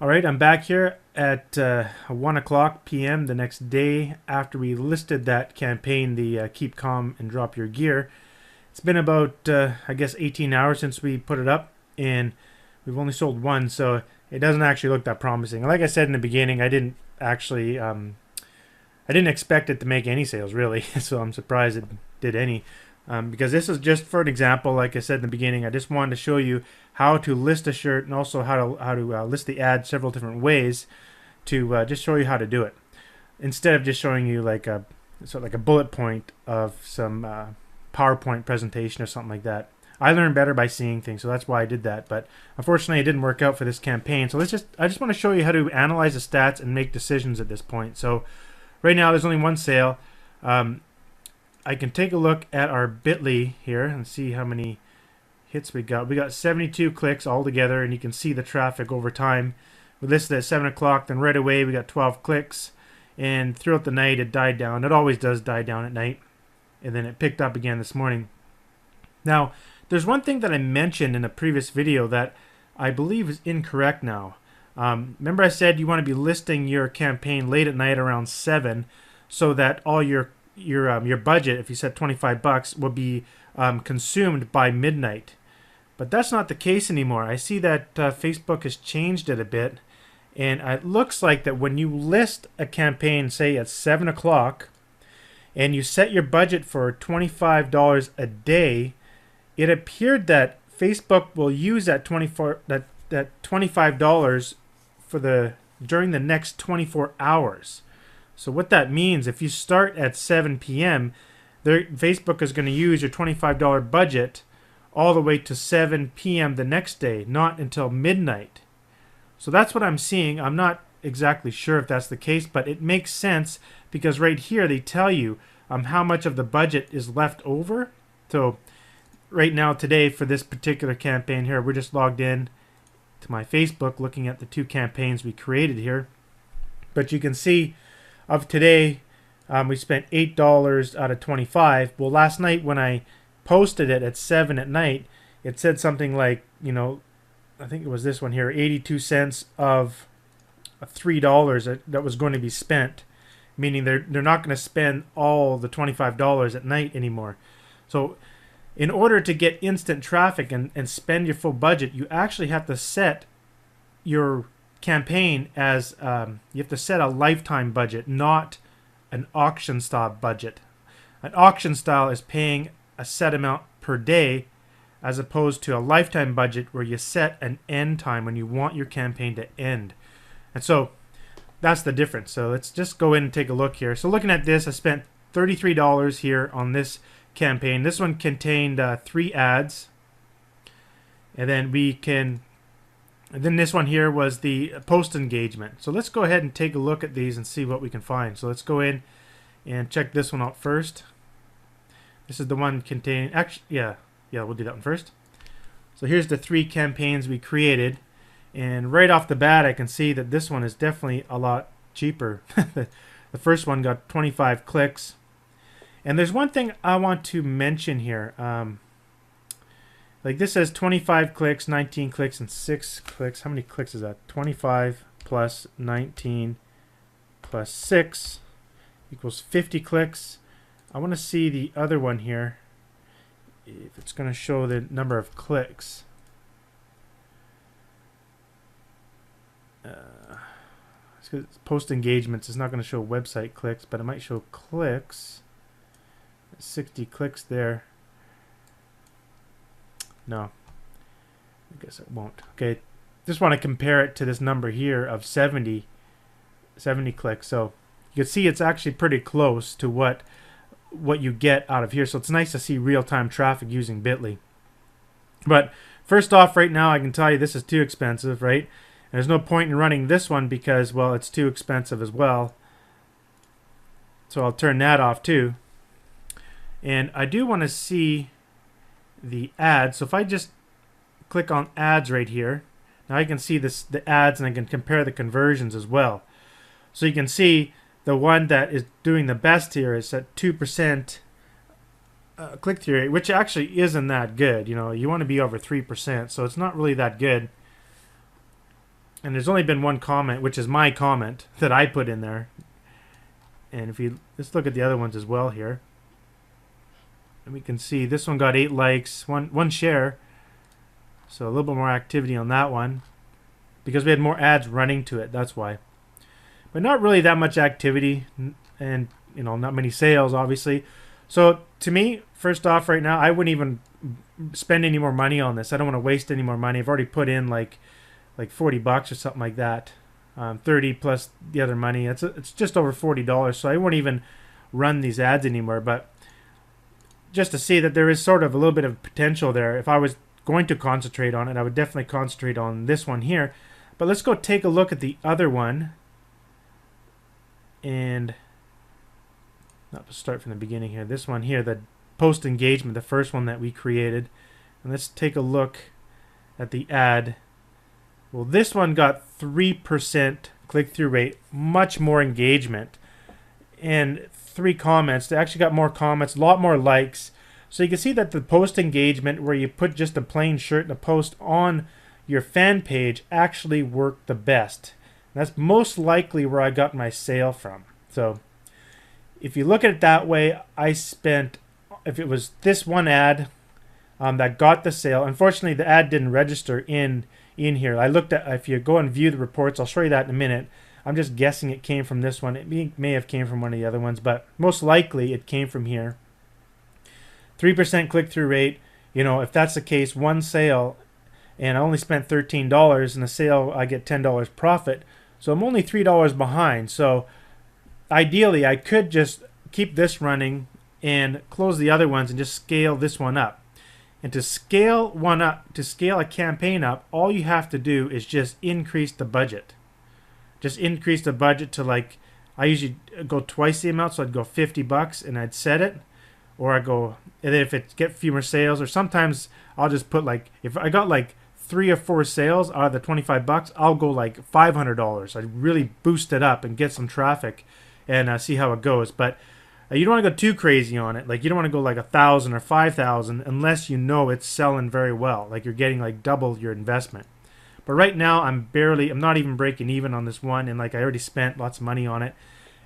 Alright, I'm back here at 1 o'clock p.m. the next day after we listed that campaign, the Keep Calm and Drop Your Gear. It's been about, I guess, 18 hours since we put it up, and we've only sold one, so it doesn't actually look that promising. Like I said in the beginning, I didn't actually, I didn't expect it to make any sales, really, so I'm surprised it did any. Because this is just for an example. Like I said in the beginning, I just wanted to show you how to list a shirt and also how to list the ad several different ways to just show you how to do it, instead of just showing you like a bullet point of some PowerPoint presentation or something like that. I learn better by seeing things, so that's why I did that. But unfortunately, it didn't work out for this campaign. So I just want to show you how to analyze the stats and make decisions at this point. So right now, there's only one sale. I can take a look at our bit.ly here and see how many hits we got. We got 72 clicks altogether, and you can see the traffic over time. We listed at 7 o'clock, then right away we got 12 clicks, and throughout the night it died down. It always does die down at night, and then it picked up again this morning. Now, there's one thing that I mentioned in a previous video that I believe is incorrect now. Remember I said you want to be listing your campaign late at night around 7 so that all your budget, if you set 25 bucks, will be consumed by midnight. But that's not the case anymore. I see that Facebook has changed it a bit, and it looks like that when you list a campaign, say at 7 o'clock, and you set your budget for $25 a day, it appeared that Facebook will use that $25 during the next 24 hours. So what that means, if you start at 7 p.m., Facebook is going to use your $25 budget all the way to 7 p.m. the next day, not until midnight. So that's what I'm seeing. I'm not exactly sure if that's the case, but it makes sense because right here they tell you how much of the budget is left over. So right now, today, for this particular campaign here, we're just logged in to my Facebook looking at the two campaigns we created here. But you can see of today, we spent $8 out of 25. Well, last night when I posted it at 7 at night, it said something like, I think it was this one here, 82 cents of $3 that was going to be spent, meaning they're not going to spend all the $25 at night anymore. So in order to get instant traffic and spend your full budget, you actually have to set your campaign as you have to set a lifetime budget, not an auction style budget. An auction style is paying a set amount per day, as opposed to a lifetime budget where you set an end time when you want your campaign to end. And so that's the difference. So let's just go in and take a look here. So looking at this, I spent $33 here on this campaign. This one contained 3 ads, and then this one here was the post engagement. So let's go ahead and take a look at these and see what we can find. So let's go in and check this one out first. This is the one containing, actually, yeah, we'll do that one first. So here's the 3 campaigns we created, and right off the bat I can see that this one is definitely a lot cheaper. The first one got 25 clicks. And there's one thing I want to mention here. Like this says 25 clicks, 19 clicks, and 6 clicks. How many clicks is that? 25 plus 19 plus 6 equals 50 clicks. I want to see the other one here, if it's going to show the number of clicks. Post engagements is not going to show website clicks, but it might show clicks. 60 clicks there. No, I guess it won't. Okay, just want to compare it to this number here of 70 clicks. So you can see it's actually pretty close to what you get out of here. So it's nice to see real-time traffic using bit.ly. But first off, right now I can tell you this is too expensive, right? And there's no point in running this one because, well, it's too expensive as well. So I'll turn that off too. And I do want to see the ads. So if I just click on ads right here, now I can see the ads, and I can compare the conversions as well. So you can see the one that is doing the best here is at 2% click-through rate, which actually isn't that good. You want to be over 3%, so it's not really that good. And there's only been one comment, which is my comment that I put in there. And if you let's look at the other ones as well here, and we can see this one got 8 likes, one share, so a little bit more activity on that one because we had more ads running to it. That's why, but not really that much activity, and not many sales, obviously. So to me, first off, right now, I wouldn't even spend any more money on this. I don't want to waste any more money. I've already put in like $40 or something like that. 30 plus the other money. It's just over $40. So I won't even run these ads anymore. But just to see that there is sort of a little bit of potential there. If I was going to concentrate on it, I would definitely concentrate on this one here. But let's go take a look at the other one. And let's start from the beginning here. This one here, the post engagement, the first one that we created. And let's take a look at the ad. Well, this one got 3% click-through rate, much more engagement, and 3 comments. They actually got more comments, a lot more likes. So you can see that the post engagement, where you put just a plain shirt and a post on your fan page, actually worked the best. And that's most likely where I got my sale from. So if you look at it that way, I spent, if it was this one ad that got the sale, unfortunately the ad didn't register in here. I looked at, if you go and view the reports, I'll show you that in a minute. I'm just guessing it came from this one. It may have came from one of the other ones, but most likely it came from here. 3% click-through rate. If that's the case, one sale, and I only spent $13, and the sale I get $10 profit. So I'm only $3 behind. So ideally, I could just keep this running and close the other ones and just scale this one up. And to scale one up, to scale a campaign up, all you have to do is just increase the budget. Just increase the budget to, like, I usually go twice the amount, so I'd go $50 and I'd set it. Or I go, and then if it get fewer sales, or sometimes I'll just put, like, if I got like 3 or 4 sales out of the $25, I'll go like $500. I really boost it up and get some traffic and see how it goes. But you don't want to go too crazy on it. Like, you don't want to go like 1,000 or 5,000 unless you know it's selling very well. Like, you're getting like double your investment. But right now I'm not even breaking even on this one, and like I already spent lots of money on it.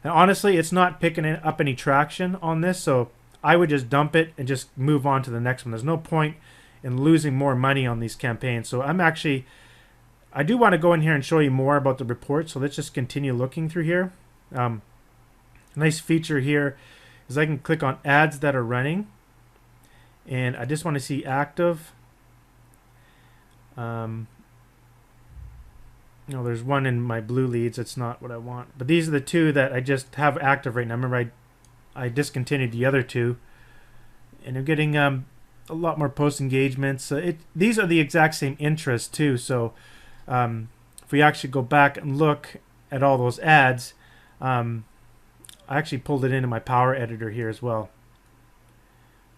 And honestly, it's not picking up any traction on this, so I would just dump it and just move on to the next one. There's no point in losing more money on these campaigns. So I do want to go in here and show you more about the report. So let's just continue looking through here. Nice feature here is I can click on ads that are running, and I just want to see active. There's one in my blue leads. It's not what I want, but these are the 2 that I just have active right now. Remember, I discontinued the other 2, and they're getting a lot more post engagements. These are the exact same interests too. So if we actually go back and look at all those ads, I actually pulled it into my Power Editor here as well.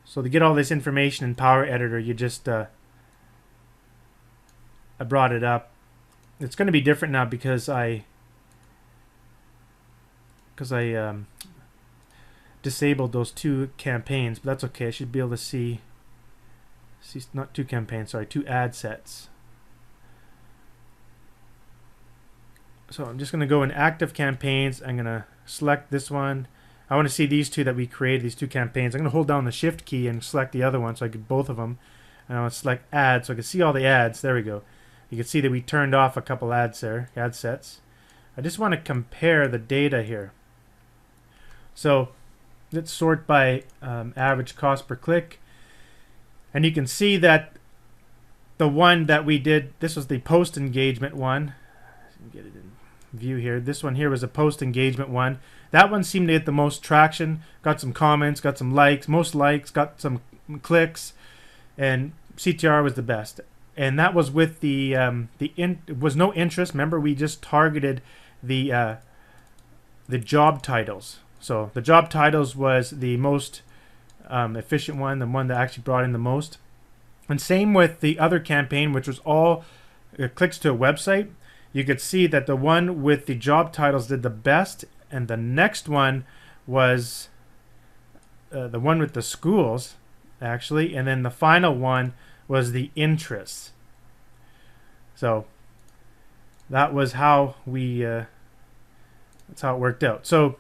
So to get all this information in Power Editor, you just I brought it up. It's going to be different now because I disabled those 2 campaigns, but that's okay. I should be able to see not 2 campaigns, sorry, 2 ad sets. So I'm just going to go in active campaigns. I'm going to select this one. I want to see these 2 that we created, these 2 campaigns. I'm going to hold down the shift key and select the other one so I get both of them. And I want to select add so I can see all the ads. There we go. You can see that we turned off a couple ads there, ad sets. I just want to compare the data here. So let's sort by average cost per click. And you can see that the one that we did, this was the post engagement one. Get it in view here. This one here was a post engagement one. That one seemed to get the most traction, got some comments, got some likes, most likes, got some clicks, and CTR was the best. And that was with it was no interest. Remember, we just targeted the job titles. So the job titles was the most efficient one, the one that actually brought in the most. And same with the other campaign, which was all clicks to a website. You could see that the one with the job titles did the best, and the next one was the one with the schools, actually, and then the final one was the interests. So that was how we that's how it worked out. So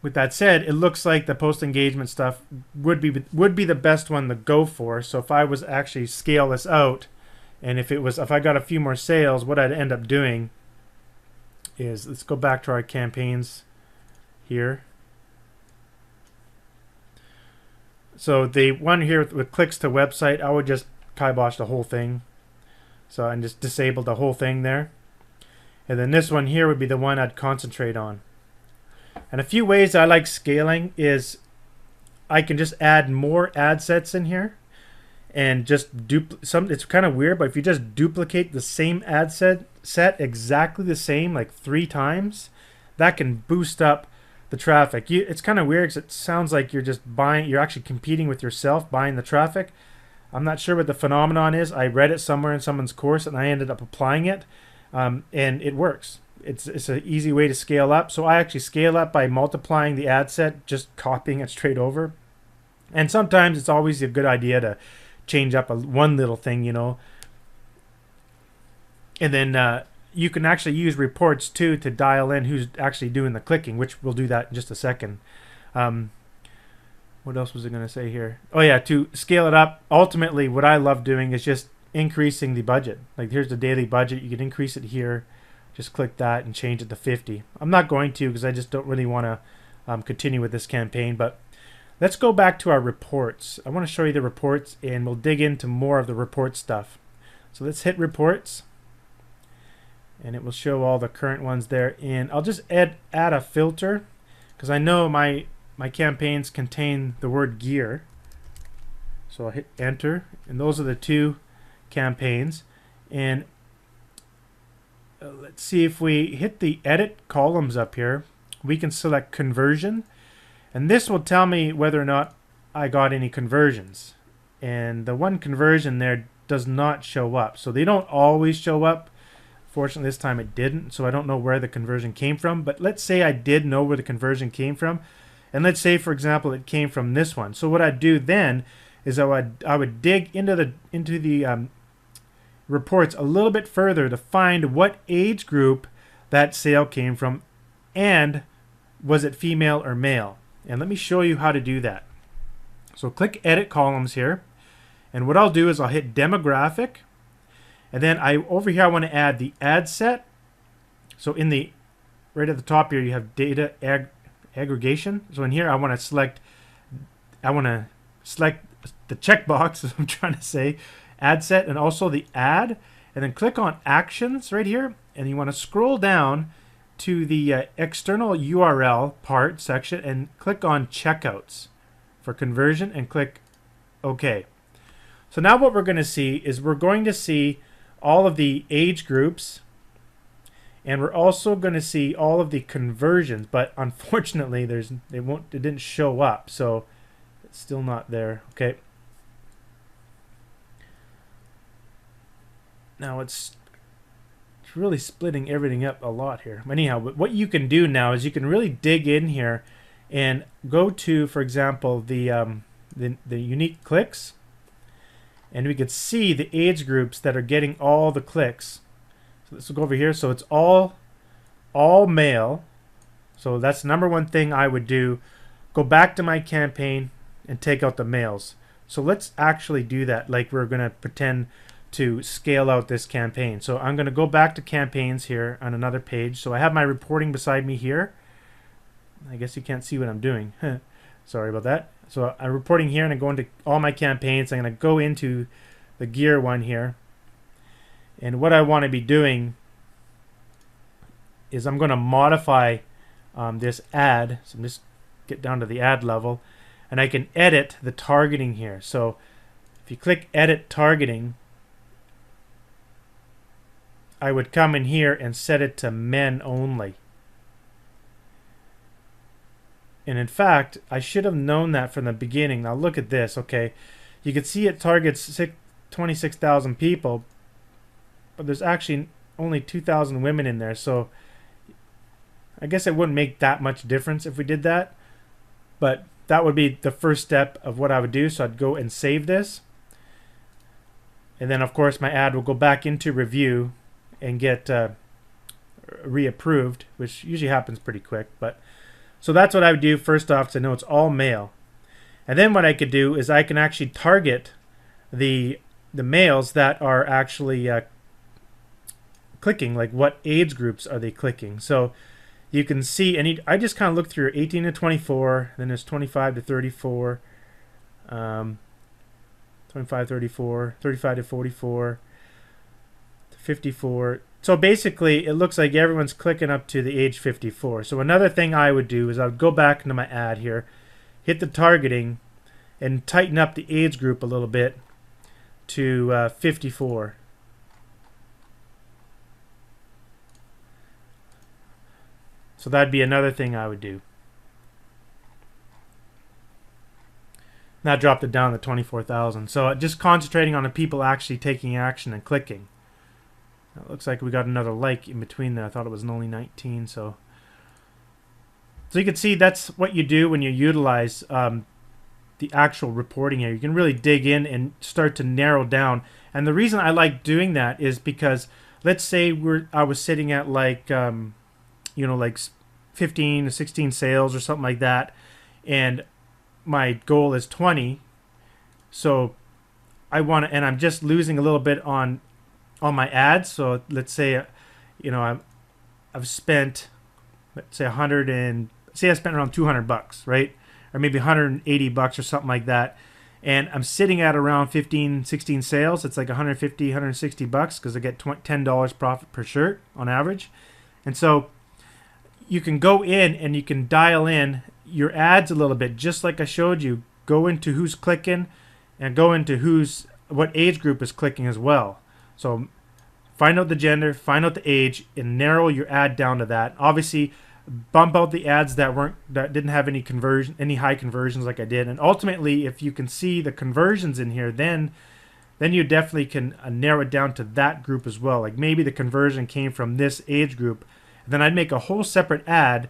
with that said, it looks like the post engagement stuff would be the best one to go for. So if I was actually scale this out, and if I got a few more sales, what I'd end up doing is, let's go back to our campaigns here. So the one here with clicks to website, I would just kibosh the whole thing. So I just disable the whole thing there. And then this one here would be the one I'd concentrate on. And a few ways I like scaling is I can just add more ad sets in here and just it's kind of weird, but if you just duplicate the same ad set exactly the same like 3 times, that can boost up the traffic. It's kind of weird because it sounds like you're actually competing with yourself buying the traffic. I'm not sure what the phenomenon is. I read it somewhere in someone's course and I ended up applying it, and it works. It's an easy way to scale up. So I actually scale up by multiplying the ad set, just copying it straight over. And sometimes it's always a good idea to change up one little thing, you know. And then you can actually use reports too to dial in who's actually doing the clicking, which we'll do that in just a second. What else was I going to say here? Oh yeah, to scale it up, ultimately what I love doing is just increasing the budget. Like here's the daily budget. You can increase it here. Just click that and change it to 50. I'm not going to because I just don't really want to continue with this campaign. But let's go back to our reports. I want to show you the reports and we'll dig into more of the report stuff. So let's hit reports and it will show all the current ones there. And I'll just add a filter because I know my campaigns contain the word gear. So I'll hit enter and those are the 2 campaigns. And let's see, if we hit the edit columns up here, we can select conversion, and this will tell me whether or not I got any conversions. And the one conversion there does not show up, so they don't always show up. Fortunately this time it didn't, so I don't know where the conversion came from. But let's say I did know where the conversion came from, and let's say for example it came from this one. So what I'd do then is I would dig into the reports a little bit further to find what age group that sale came from and was it female or male. And let me show you how to do that. So click edit columns here, and what I'll do is I'll hit demographic, and then over here I want to add the ad set. So in the right at the top here you have data aggregation. So in here I want to select the checkbox, as I'm trying to say, ad set, and also the ad, and then click on actions right here, and you want to scroll down to the external URL part section and click on checkouts for conversion and click OK. So now what we're going to see is we're going to see all of the age groups, and we're also going to see all of the conversions, but unfortunately it didn't show up, so it's still not there. Okay. Now it's really splitting everything up a lot here. Anyhow, what you can do now is you can really dig in here and go to, for example, the unique clicks, and we could see the age groups that are getting all the clicks. So let's go over here. So it's all male. So that's the number one thing I would do. Go back to my campaign and take out the males. So let's actually do that, like we're going to pretend to scale out this campaign. So I'm going to go back to campaigns here on another page. So I have my reporting beside me here. I guess you can't see what I'm doing. Sorry about that. So I'm reporting here and I go into all my campaigns. I'm going to go into the gear one here. And what I want to be doing is I'm going to modify this ad. So I'm just get down to the ad level, and I can edit the targeting here. So if you click edit targeting, I would come in here and set it to men only. And in fact, I should have known that from the beginning. Now look at this. Okay, you can see it targets 26,000 people, but there's actually only 2,000 women in there. So I guess it wouldn't make that much difference if we did that, but that would be the first step of what I would do. So I'd go and save this, and then of course my ad will go back into review, and get reapproved, which usually happens pretty quick. But so that's what I would do first off, because I know it's all male. And then what I could do is I can actually target the males that are actually clicking, like what age groups are they clicking. So you can see, and I just kind of look through 18 to 24, then there's 25 to 34, 25 34, 35 to 44, to 54. So basically it looks like everyone's clicking up to the age 54. So another thing I would do is I would go back into my ad here, hit the targeting, and tighten up the age group a little bit to 54. So that'd be another thing I would do. That dropped it down to 24,000. So just concentrating on the people actually taking action and clicking. It looks like we got another like in between there. I thought it was only 19. So you can see that's what you do when you utilize the actual reporting here. You can really dig in and start to narrow down. And the reason I like doing that is because let's say I was sitting at like like 15 to 16 sales or something like that, and my goal is 20. So I want to, and I'm just losing a little bit on my ads. So let's say I've spent, let's say 100, and say I spent around $200, right? Or maybe $180 or something like that. And I'm sitting at around 15, 16 sales. It's like $150, $160 because I get $10 profit per shirt on average. And so you can go in and you can dial in your ads a little bit, just like I showed you. Go into who's clicking and go into what age group is clicking as well. So find out the gender, find out the age, and narrow your ad down to that. Obviously, bump out the ads that didn't have any high conversions like I did. And ultimately, if you can see the conversions in here, then you definitely can narrow it down to that group as well. Like maybe the conversion came from this age group. Then I'd make a whole separate ad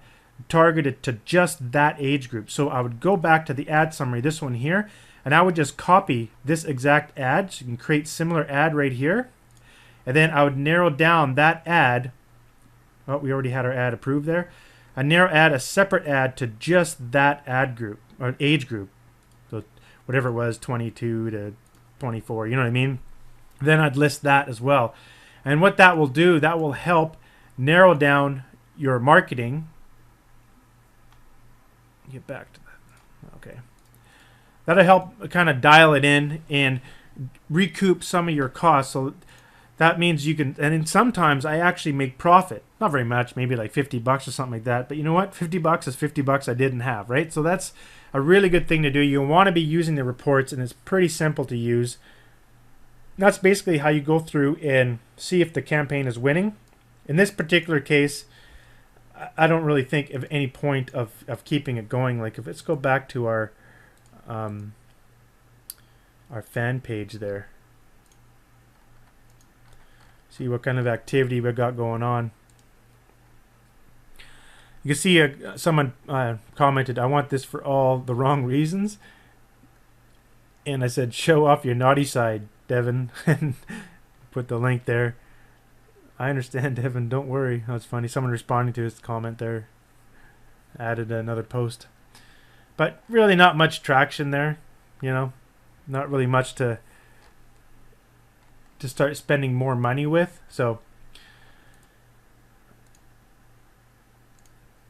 targeted to just that age group. So I would go back to the ad summary, this one here, and I would just copy this exact ad. So you can create similar ad right here. And then I would narrow down that ad. Oh, we already had our ad approved there. I add a separate ad to just that ad group or age group. So whatever it was, 22 to 24, you know what I mean? Then I'd list that as well. And what that will do, that will help narrow down your marketing. Get back to that. Okay. That'll help kind of dial it in and recoup some of your costs. So that means you can, and then sometimes I actually make profit. Not very much, maybe like $50 or something like that. But you know what? $50 is $50 I didn't have, right? So that's a really good thing to do. You want to be using the reports, and it's pretty simple to use. That's basically how you go through and see if the campaign is winning. In this particular case, I don't really think of any point of keeping it going. Like let's go back to our fan page there. See what kind of activity we got going on. You can see someone commented, "I want this for all the wrong reasons." And I said, "Show off your naughty side, Devin." And put the link there. I understand, Devin. Don't worry. That's funny. Someone responding to his comment there added another post. But really not much traction there. Not really much to start spending more money with. So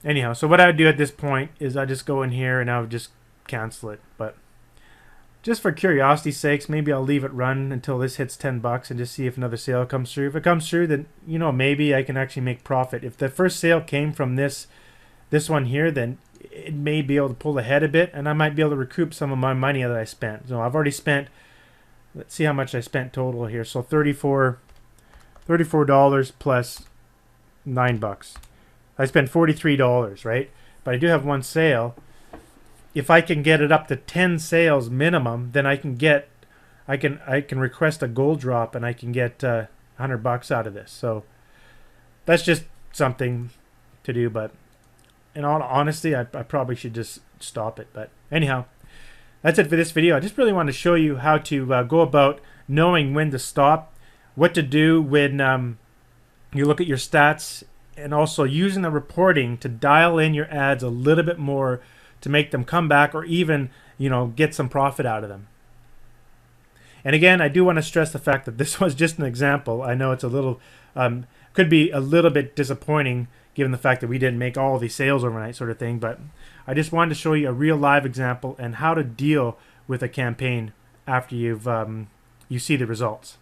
anyhow, so what I would do at this point is I just go in here and I would just cancel it. But just for curiosity's sakes, maybe I'll leave it run until this hits $10 and just see if another sale comes through. If it comes through, then maybe I can actually make profit. If the first sale came from this one here, then it may be able to pull ahead a bit, and I might be able to recoup some of my money that I spent. So I've already spent, let's see how much I spent total here. So $34 plus $9. I spent $43, right? But I do have one sale. If I can get it up to 10 sales minimum, then I can request a gold drop and I can get $100 out of this. So that's just something to do. But in all honesty, I probably should just stop it. But anyhow, that's it for this video. I just really want to show you how to go about knowing when to stop, what to do when You look at your stats and also using the reporting to dial in your ads a little bit more to make them come back or even, get some profit out of them. And again, I do want to stress the fact that this was just an example. I know it's a little, could be a little bit disappointing given the fact that we didn't make all of these sales overnight sort of thing, but I just wanted to show you a real live example and how to deal with a campaign after you see the results.